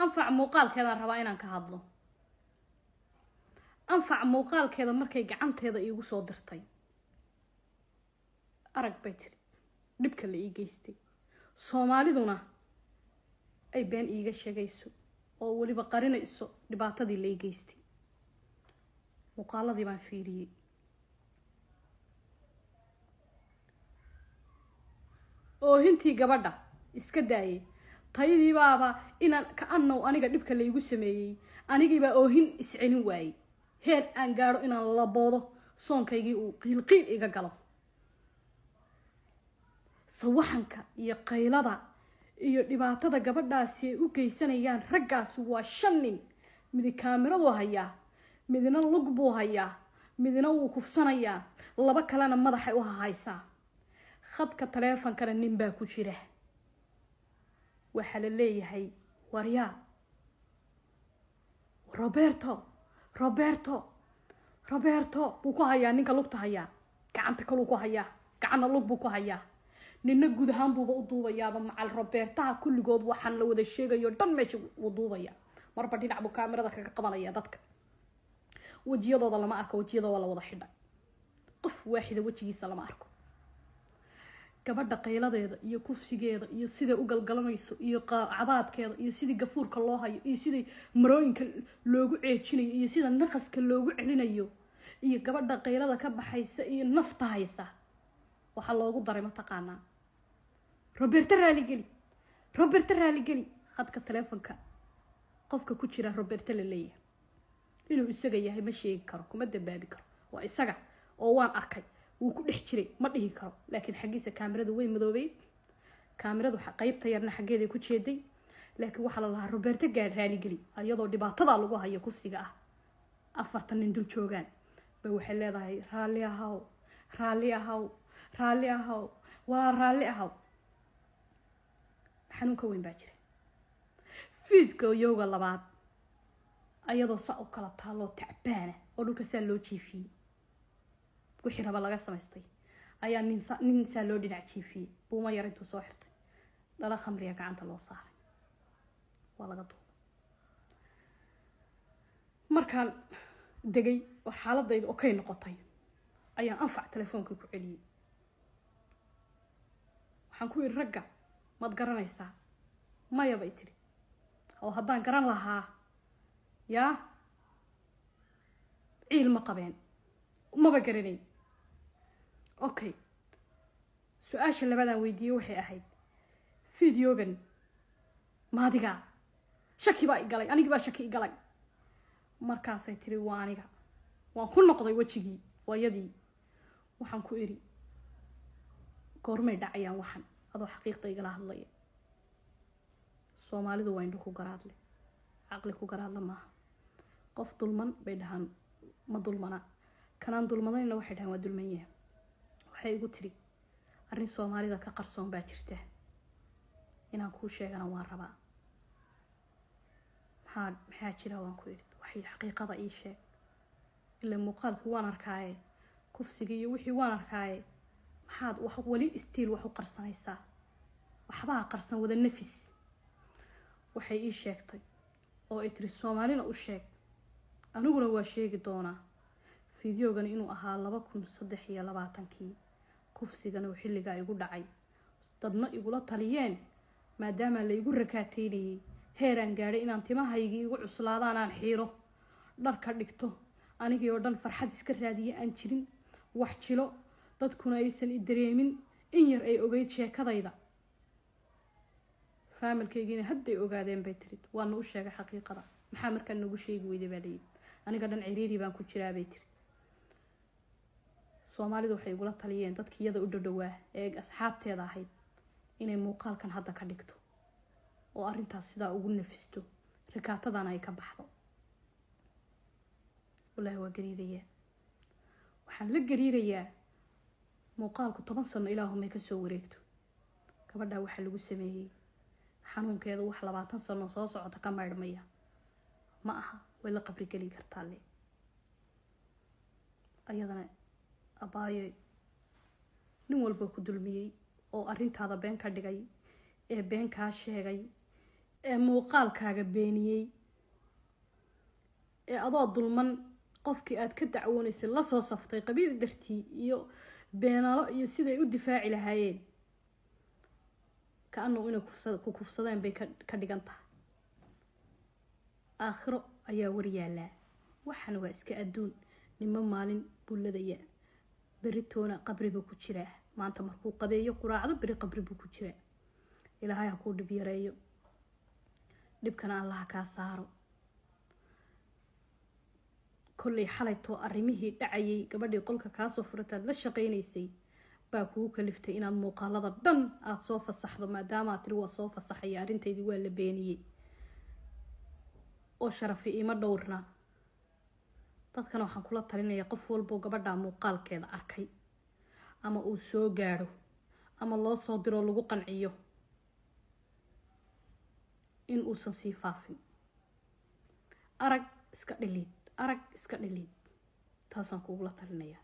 أنفع مقال كذا رواينا كهضلو أنفع مقال كذا مركي جعنت هذا يجو صادرتي أرق بيتري دبك اللي يجيستي صومالي دونا أي بين إيجا شجيسو أو اللي بقارن إسو دبعت دي اللي يجيستي مقالة دي ما فيري أو هنتي جبردة إسكداي طيب بابا إن كأنه أنا قد دبك اللي يجو سمي أنا جيبا أو هن إسعين واي هير أنجارو إن الله بوضه صون كيجي وقيل قيل إيجا قلو sawaxanka iyo qaylada iyo dhibaatada gabadhaasi ay u geysanayaan raggaas waa 5 nin mid kaamiradu haya midna lug buu haya midna wuu kufsanayaa laba kalena madaxay u haysaa khadka taleefankana nin baa ku jira waxa la leeyahay warya Roberto buu ku hayaa ninka lugta haya gacanta kale ku haya gacana lug buu ku hayaa nina guud ahaan buu u duubayaaba macal Robertaha kulligood waxaan la wada sheegayo dhan meesha uu duubaya marba dhinac buu kaamirada kaga qabanaya dadka wajiyadooda lama arko wajiyadooda la wada xidhay qof waaxida wajigiisa lama arko gabadha qayladeeda iyo kufsigeeda iyo sida u galgalamayso iyo cabaadkeeda iyo sidii gafuurka loo hayo iyo sidii marooyinka loogu ceejinayo iyo sida naqaska loogu celinayo iyo gabadha qaylada ka baxaysa iyo nafta haysa waxa loogu daray ma taqaanaa Roberto raali geli khadka taleefanka qofka ku jira Roberto la leeyahay inuu isaga yahay ma sheegi karo kuma dabaabi karo waa isaga oo waan arkay wuu ku dhex jiray ma dhihi karo laakiin xaqiisa kaamiradu way madoobay kaamiradu qaybta yarna xageeda ku jeeday laakiin waxa la lahaa Roberto gaar raali geli ayadoo dhibaatada lagu hayo kursiga ah 4 nin dul joogan bay waxay leedahay raali ahaw waa raali ahaw xanuunka weyn baa jira fiidka yowga labaad ayadoo saa u kala taalo tacbaana oo dhulka saa loo jiifiyay wixii raba laga samaystay ayaa nin saa loo dhinac jiifiyay buuma yar intuu soo xirtay dhala khamriya gacanta loo saaray waa laga duubay markaan degay oo xaaladayda okay noqotay ayaan anfac telefoonka ku celiyay waxaan ku yiri ragga mad garanaysaa maya bay tiri oo haddaan garan lahaa yaa ciil ma qabeen maba garanayn okay su'aasha labadan weydiiyay waxay ahayd fiidiyogan maadiga shaki baa igalay aniga baa shaki igalay markaasay tiri waa aniga waan ku noqday wajigii waayadii waxaan ku iri goormay dhacayaan waxan adoo xaqiiqda igala hadlaya Soomaalidu waa indho ku garaadle aqli ku garaadla ma qof dulman bay dhahan ma dulmana kanaan dulmadayna waxay dhahan waa dulmanya waxay igu tiri arrin Soomaalida ka qarsoon baa jirta inaan ku sheegana waan rabaa maxaa jira waan ku iri waxay xaqiiqada ii sheeg ila muuqaalku waan arkaaye kufsiga iyo wixii waan arkaaye maxaad wax wali istiil wax u qarsanaysaa waxba qarsan wada nafis waxay ii sheegtay oo ay tiri Soomaalina u sheeg aniguna waa sheegi doonaa fiidiyogan inuu ahaa 2023 kufsigana xilliga igu dhacay dadna igula taliyeen maadaama la igu rakaateynayay heeraan gaaray inaan timahayga igu cuslaadaan aan xiiro dharka dhigto anigii oo dhan farxad iska raadiye aan jirin wax jilo dadkuna aysan dareemin in yar ay ogeyd sheekadayda familkaygiina hadday ogaadeen bay tiri waan u sheegay xaqiiqada maxaa markaa nagu sheegi weyday baa leeyahay aniga dhan ciriiri baan ku jiraa bay tiri Soomaalidu waxay igula taliyeen dadkii iyada u dhadhawaa ee asxaabteeda ahayd inay muuqaalkan hadda ka dhigto oo arintaas sida ugu nafisto rikaatadan ay ka baxdo wallahi waa gariiraya waxaan la gariirayaa muuqaalku 10 sano ilaahumay ka soo wareegto gabadha waxa lagu sameeyay xanuunkeeda wax 20 sano soo socota ka maydhmaya ma aha way la qabri gali kartaa le ayadana abaayo nin walba ku dulmiyay oo arintaada been ka dhigay ee been ka sheegay ee muuqaalkaaga beeniyey ee adoo dulman qofkii aad ka dacwoonaysay la soo saftay qabiil dartii iyo beenalo iyo siday u difaaci lahaayeen kaanuu inay ku kufsadeen bay ka dhigan tahay aakhiro ayaa waryaalaa waxana waa iska adduun nimo maalin bulladaya beritoona qabri buu ku jiraa maanta markuu qadeeyo quraacdo beri qabri buu ku jiraa ilaahay ha kuu dhib yareeyo dhibkana allah kaa saaro kolley xalaytoo arrimihii dhacayay gabadhii qolka kaasoo furataad la shaqaynaysay baa kugu kaliftay inaad muuqaalada dhan aada soo fasaxdo maadaama aad tiri waa soo fasaxaya arrintaydii waa la beeniyey oo sharafi ima dhowrna dadkana waxaan kula talinayaa qof walboo gabadhaa muuqaalkeeda arkay ama uu soo gaadho ama loo soo diroo lagu qanciyo in uusan sii faafin arag iska dhiliid taasaan kugula talinayaa